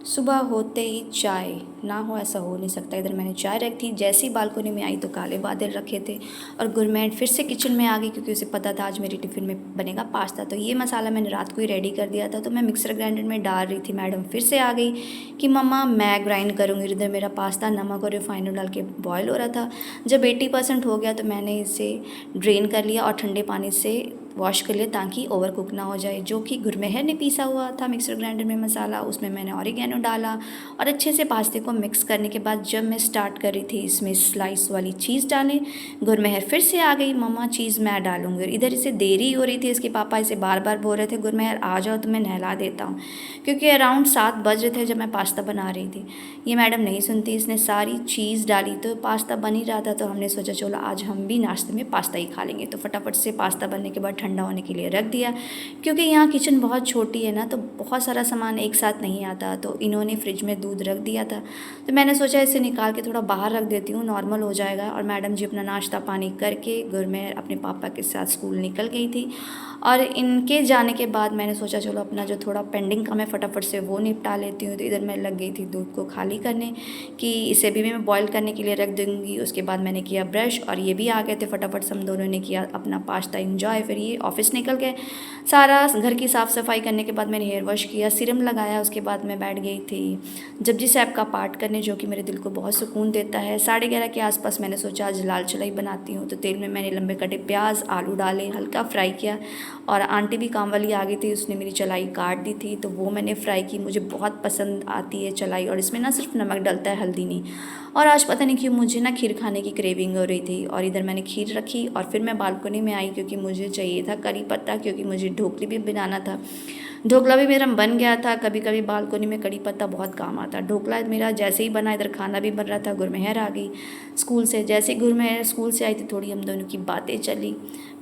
सुबह होते ही चाय ना हो ऐसा हो नहीं सकता। इधर मैंने चाय रख दी, जैसे ही बालकनी में आई तो काले बादल रखे थे और गुरमेट फिर से किचन में आ गई क्योंकि उसे पता था आज मेरी टिफ़िन में बनेगा पास्ता। तो ये मसाला मैंने रात को ही रेडी कर दिया था, तो मैं मिक्सर ग्राइंडर में डाल रही थी। मैडम फिर से आ गई कि मम्मा मैं ग्राइंड करूँगी। इधर मेरा पास्ता नमक और रिफाइंड डाल के बॉयल हो रहा था। जब 80% हो गया तो मैंने इसे ड्रेन कर लिया और ठंडे पानी से वॉश कर लिया ताकि ओवर कुक ना हो जाए। जो कि गुरमेहर ने पीसा हुआ था मिक्सर ग्राइंडर में मसाला, उसमें मैंने ऑरिगेनो डाला और अच्छे से पास्ते को मिक्स करने के बाद जब मैं स्टार्ट कर रही थी इसमें स्लाइस वाली चीज़ डालें, गुरमेहर फिर से आ गई, मम्मा चीज़ मैं डालूंगी। इधर इसे देरी हो रही थी, इसके पापा इसे बार बार बोल रहे थे गुरमेहर आ जाओ तो मैं नहला देता हूँ, क्योंकि अराउंड 7 बज रहे थे जब मैं पास्ता बना रही थी। ये मैडम नहीं सुनती, इसने सारी चीज़ डाली तो पास्ता बन ही रहा था। तो हमने सोचा चलो आज हम भी नाश्ते में पास्ता ही खा लेंगे। तो फटाफट से पास्ता बनने के बाद ठंडा होने के लिए रख दिया, क्योंकि यहाँ किचन बहुत छोटी है ना, तो बहुत सारा सामान एक साथ नहीं आता। तो इन्होंने फ्रिज में दूध रख दिया था, तो मैंने सोचा इसे निकाल के थोड़ा बाहर रख देती हूँ, नॉर्मल हो जाएगा। और मैडम जी अपना नाश्ता पानी करके गुरमेहर अपने पापा के साथ स्कूल निकल गई थी। और इनके जाने के बाद मैंने सोचा चलो अपना जो थोड़ा पेंडिंग काम है फटाफट से वो निपटा लेती हूँ। तो इधर मैं लग गई थी दूध को खाली करने कि इसे भी मैं बॉईल करने के लिए रख दूँगी। उसके बाद मैंने किया ब्रश और ये भी आ गए थे, फटाफट से हम दोनों ने किया अपना पास्ता एंजॉय। फिर ये ऑफिस निकल गए। सारा घर की साफ़ सफाई करने के बाद मैंने हेयर वॉश किया, सीरम लगाया, उसके बाद मैं बैठ गई थी जपजी साहब का पाठ करने, जो कि मेरे दिल को बहुत सुकून देता है। 11:30 के आसपास मैंने सोचा आज लाल चलाई बनाती हूँ। तो तेल में मैंने लंबे कटे प्याज आलू डाले, हल्का फ्राई किया। और आंटी भी काम वाली आ गई थी, उसने मेरी चलाई काट दी थी, तो वो मैंने फ्राई की। मुझे बहुत पसंद आती है चलाई, और इसमें ना सिर्फ नमक डलता है, हल्दी नहीं। और आज पता नहीं क्यों मुझे ना खीर खाने की क्रेविंग हो रही थी, और इधर मैंने खीर रखी और फिर मैं बालकनी में आई क्योंकि मुझे चाहिए था करी पत्ता, क्योंकि मुझे ढोकली भी बनाना था। ढोकला भी मेरा बन गया था। कभी कभी बालकनी में कड़ी पत्ता बहुत काम आता है। ढोकला मेरा जैसे ही बना, इधर खाना भी बन रहा था। गुरमेहर आ गई स्कूल से। जैसे ही गुरमेहर स्कूल से आई थी, थोड़ी हम दोनों की बातें चली।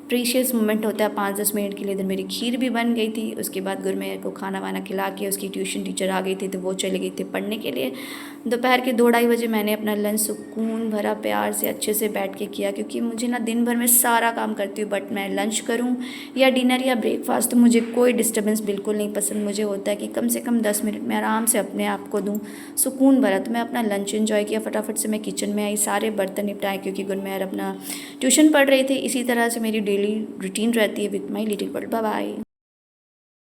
प्रीशियस मोमेंट होता है 5-10 मिनट के लिए। इधर मेरी खीर भी बन गई थी। उसके बाद गुरमेहर को खाना वाना खिला के उसकी ट्यूशन टीचर आ गई थी, तो वो चले गई थी पढ़ने के लिए। दोपहर के 2-2:30 बजे मैंने अपना लंच सुकून भरा प्यार से अच्छे से बैठ के किया, क्योंकि मुझे ना दिन भर में सारा काम करती हूँ, बट मैं लंच करूँ या डिनर या ब्रेकफास्ट, तो मुझे कोई डिस्टर्बेंस बिल्कुल नहीं पसंद। मुझे होता है कि कम से कम 10 मिनट में आराम से अपने आप को दूँ सुकून भरा। तो मैं अपना लंच एंजॉय किया, फटाफट से मैं किचन में आई, सारे बर्तन निपटाए, क्योंकि गुरमेहर अपना ट्यूशन पढ़ रही थी। इसी तरह से मेरी डेली रूटीन रहती है with my little world. Bye bye.